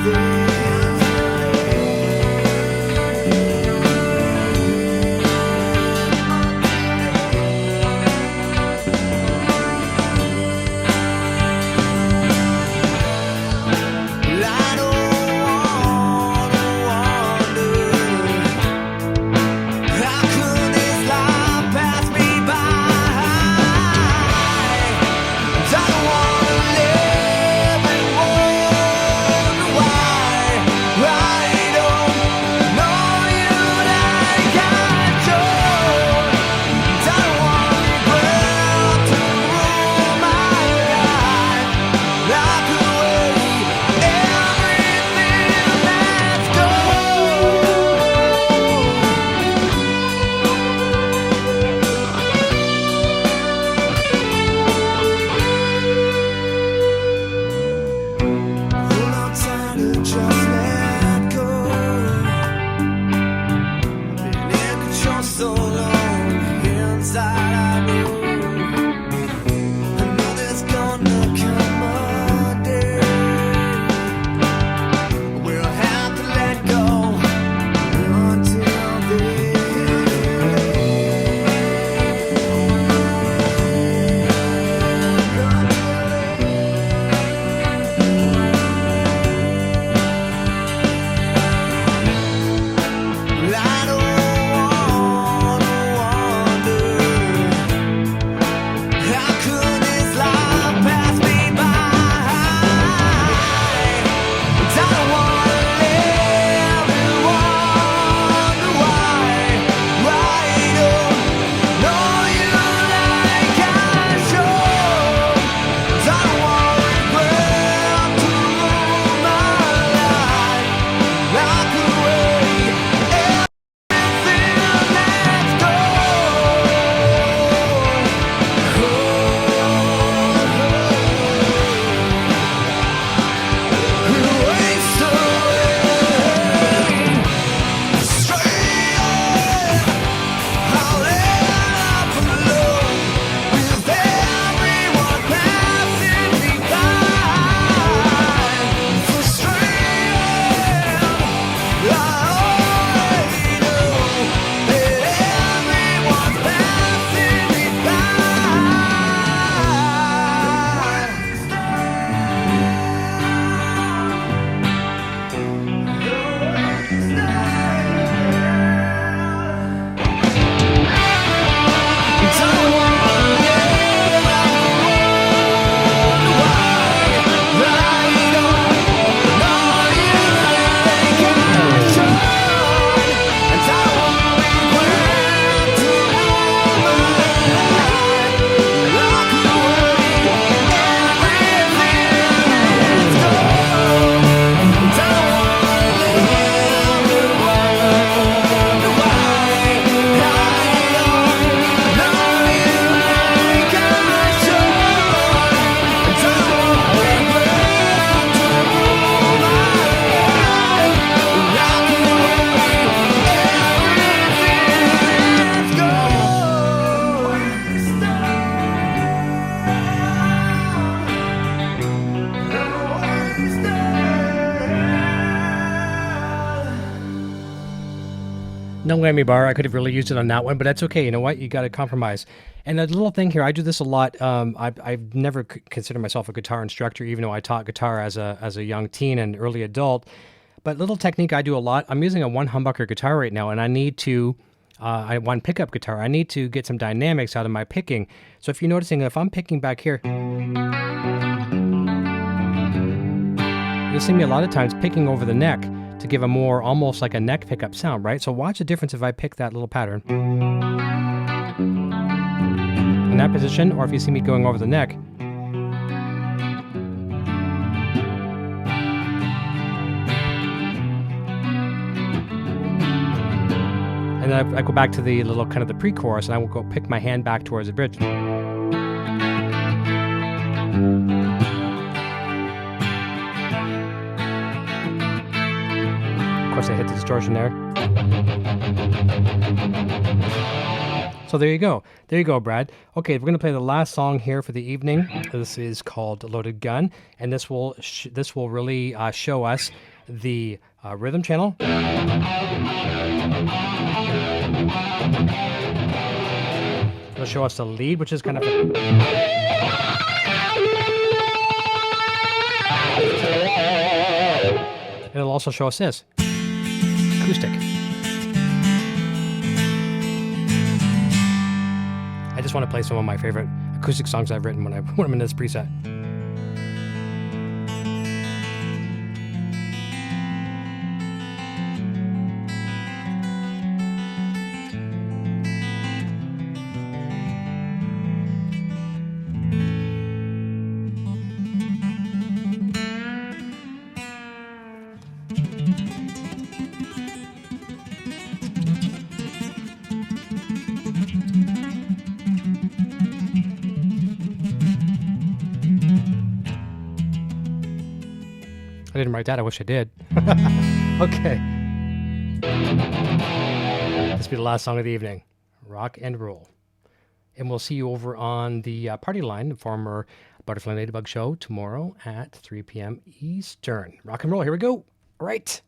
No whammy bar. I could have really used it on that one, but that's okay. You know what? You got to compromise. And a little thing here, I do this a lot. I've never considered myself a guitar instructor, even though I taught guitar as a young teen and early adult. But little technique I do a lot. I'm using a one humbucker guitar right now, and I need to, one pickup guitar. I need to get some dynamics out of my picking. So if you're noticing, if I'm picking back here, you'll see me a lot of times picking over the neck to give a more, almost like a neck pickup sound, right? So watch the difference if I pick that little pattern in that position, or if you see me going over the neck. And then I go back to the little kind of the pre-chorus, and I will go pick my hand back towards the bridge. Of course, I hit the distortion there. So there you go. There you go, Brad. Okay, we're going to play the last song here for the evening. This is called Loaded Gun, and this will really show us the rhythm channel. It'll show us the lead, which is kind of... And it'll also show us this. Acoustic. I just want to play some of my favorite acoustic songs I've written when I'm in this preset. I didn't write that. I wish I did. Okay. This will be the last song of the evening. Rock and roll. And we'll see you over on the party line, the former Butterfly Ladybug show, tomorrow at 3 p.m. Eastern. Rock and roll. Here we go. All right.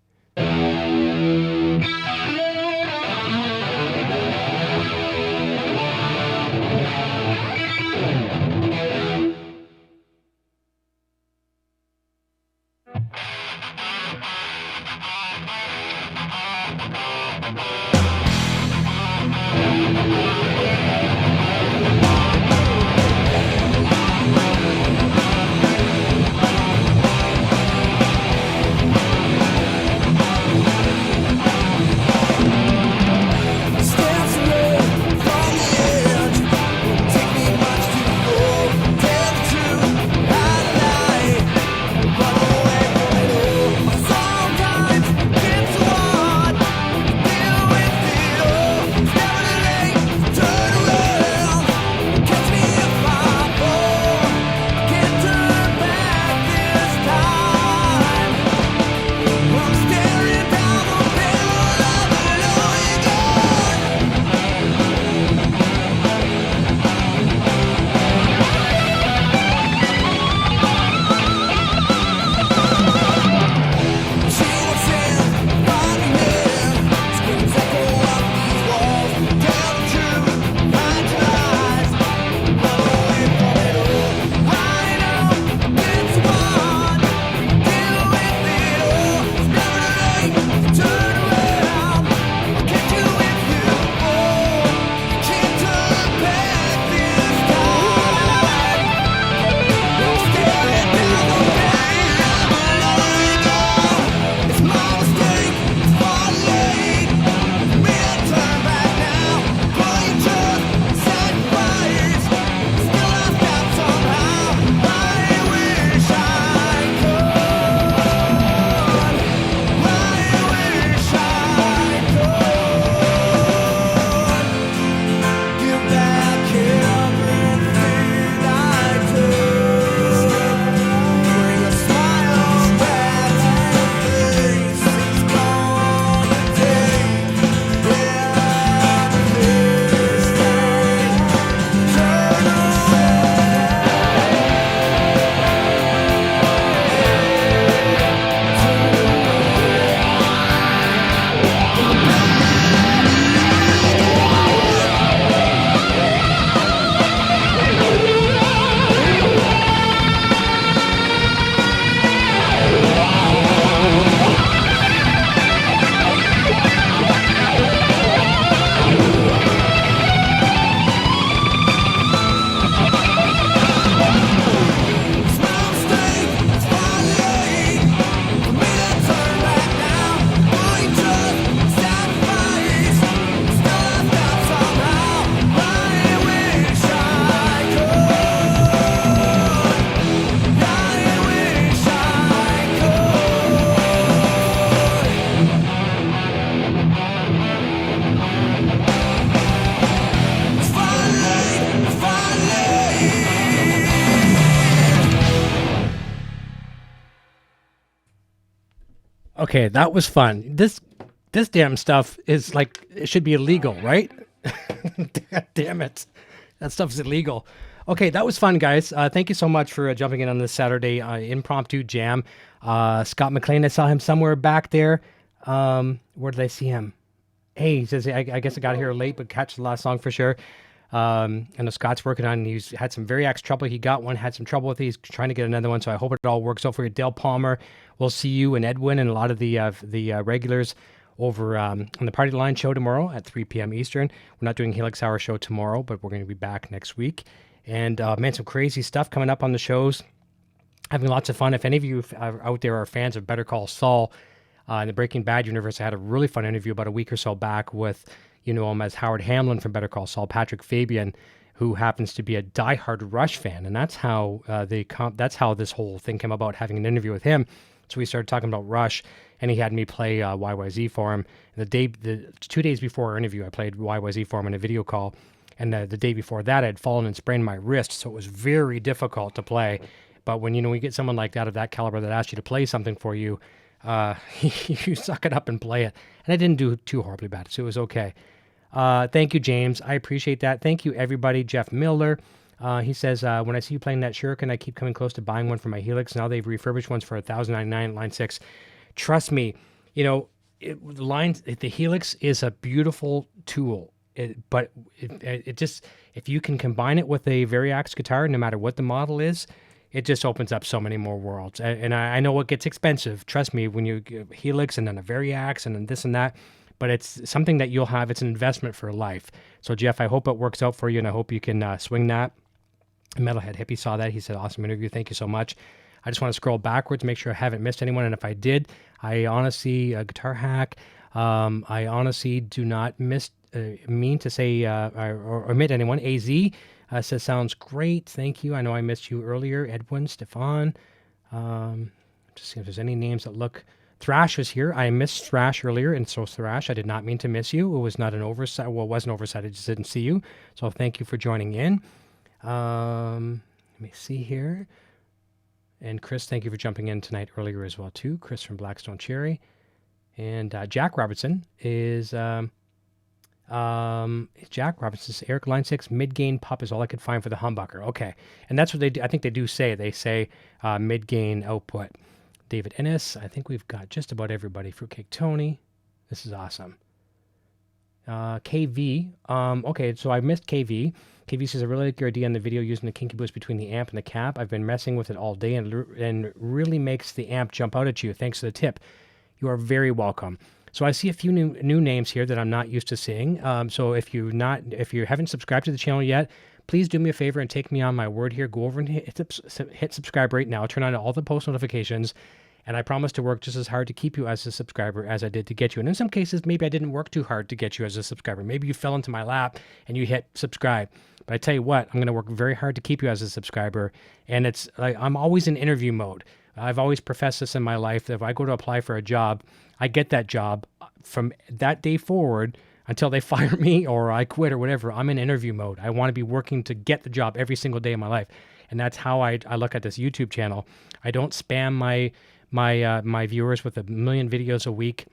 Okay, that was fun. This damn stuff is like, it should be illegal, right? Damn it. That stuff's illegal. Okay, that was fun, guys. Thank you so much for jumping in on this Saturday impromptu jam. Scott McLean, I saw him somewhere back there. Where did I see him? Hey, he says, I guess I got here late, but catch the last song for sure. I know Scott's working on, he's had some Variax trouble. He got one, had some trouble with it. He's trying to get another one, so I hope it all works out for you. Dale Palmer, we'll see you and Edwin and a lot of the regulars over on the Party Line show tomorrow at 3 p.m. Eastern. We're not doing Helix Hour show tomorrow, but we're going to be back next week. And man, some crazy stuff coming up on the shows. Having lots of fun. If any of you out there are fans of Better Call Saul in the Breaking Bad universe, I had a really fun interview about a week or so back with, you know him as Howard Hamlin from Better Call Saul, Patrick Fabian, who happens to be a diehard Rush fan, and that's how that's how this whole thing came about. Having an interview with him, so we started talking about Rush, and he had me play YYZ for him. And the 2 days before our interview, I played YYZ for him in a video call, and the day before that, I had fallen and sprained my wrist, so it was very difficult to play. But when we get someone like that of that caliber that asks you to play something for you, you suck it up and play it. And I didn't do too horribly bad, so it was okay. Thank you, James. I appreciate that. Thank you, everybody. Jeff Miller, he says, when I see you playing that Shuriken, I keep coming close to buying one for my Helix. Now they've refurbished ones for $1,099 line 6. Trust me, the Helix is a beautiful tool. But it just, if you can combine it with a Variax guitar, no matter what the model is, it just opens up so many more worlds. And I know it gets expensive. Trust me, when you get Helix and then a Variax and then this and that, but it's something that you'll have. It's an investment for life. So Jeff, I hope it works out for you, and I hope you can swing that. Metalhead Hippie saw that. He said, awesome interview. Thank you so much. I just want to scroll backwards, make sure I haven't missed anyone. And if I did, I honestly, Guitar Hack, I honestly do not mean to say or omit anyone. AZ says, sounds great. Thank you. I know I missed you earlier. Edwin, Stefan. Just see if there's any names that look. Thrash was here. I missed Thrash earlier, and so Thrash, I did not mean to miss you. It was not an oversight. Well, it was an oversight. I just didn't see you. So thank you for joining in. Let me see here. And Chris, thank you for jumping in tonight earlier as well, too. Chris from Blackstone Cherry. And Jack Robertson is... Jack Robinson's Eric Line 6 mid-gain pup is all I could find for the humbucker. Okay. And that's what they do. I think they do say. They say mid-gain output. David Ennis. I think we've got just about everybody. Fruitcake Tony. This is awesome. KV. Okay, so I missed KV. KV says, I really like your idea on the video using the Kinky boost between the amp and the cab. I've been messing with it all day and really makes the amp jump out at you. Thanks for the tip. You are very welcome. So I see a few new names here that I'm not used to seeing. So if you haven't subscribed to the channel yet, please do me a favor and take me on my word here. Go over and hit subscribe right now. Turn on all the post notifications. And I promise to work just as hard to keep you as a subscriber as I did to get you. And in some cases, maybe I didn't work too hard to get you as a subscriber. Maybe you fell into my lap and you hit subscribe. But I tell you what, I'm going to work very hard to keep you as a subscriber. And it's like I'm always in interview mode. I've always professed this in my life that if I go to apply for a job, I get that job from that day forward until they fire me or I quit or whatever. I'm in interview mode. I want to be working to get the job every single day of my life. And that's how I look at this YouTube channel. I don't spam my viewers with 1 million videos a week.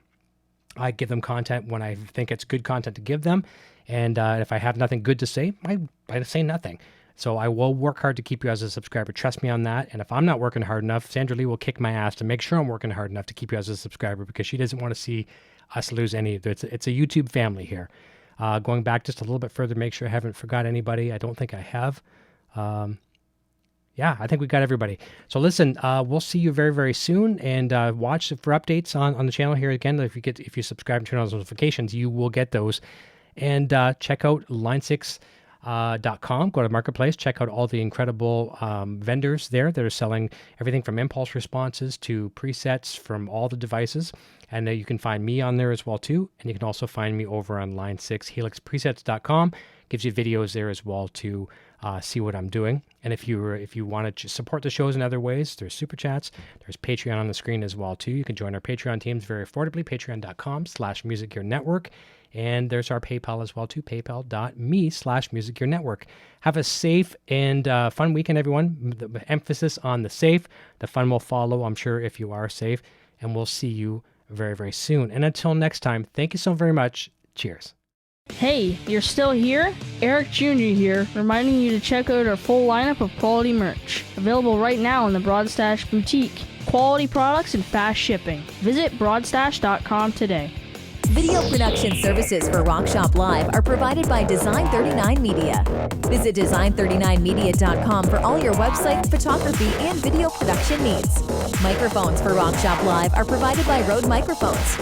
I give them content when I think it's good content to give them. And if I have nothing good to say, I say nothing. So I will work hard to keep you as a subscriber. Trust me on that. And if I'm not working hard enough, Sandra Lee will kick my ass to make sure I'm working hard enough to keep you as a subscriber because she doesn't want to see us lose any. It's a YouTube family here. Going back just a little bit further, make sure I haven't forgot anybody. I don't think I have. Yeah, I think we got everybody. So listen, we'll see you very, very soon. And watch for updates on the channel here. Again, if you subscribe and turn on those notifications, you will get those. And check out line6.com. Go to Marketplace. Check out all the incredible vendors there that are selling everything from impulse responses to presets from all the devices. And you can find me on there as well, too. And you can also find me over on Line 6, helixpresets.com. Gives you videos there as well to see what I'm doing. And if you want to support the shows in other ways, there's Super Chats. There's Patreon on the screen as well, too. You can join our Patreon teams very affordably, patreon.com/musicgearnetwork. And there's our PayPal as well, too, paypal.me/musicgearnetwork. Have a safe and fun weekend, everyone. The emphasis on the safe. The fun will follow, I'm sure, if you are safe. And we'll see you very, very soon. And until next time, thank you so very much. Cheers. Hey, you're still here? Eric Jr. here, reminding you to check out our full lineup of quality merch. Available right now in the Broadstash Boutique. Quality products and fast shipping. Visit broadstash.com today. Video production services for Rock Shop Live are provided by Design 39 Media. Visit design39media.com for all your website, photography, and video production needs. Microphones for Rock Shop Live are provided by Rode Microphones.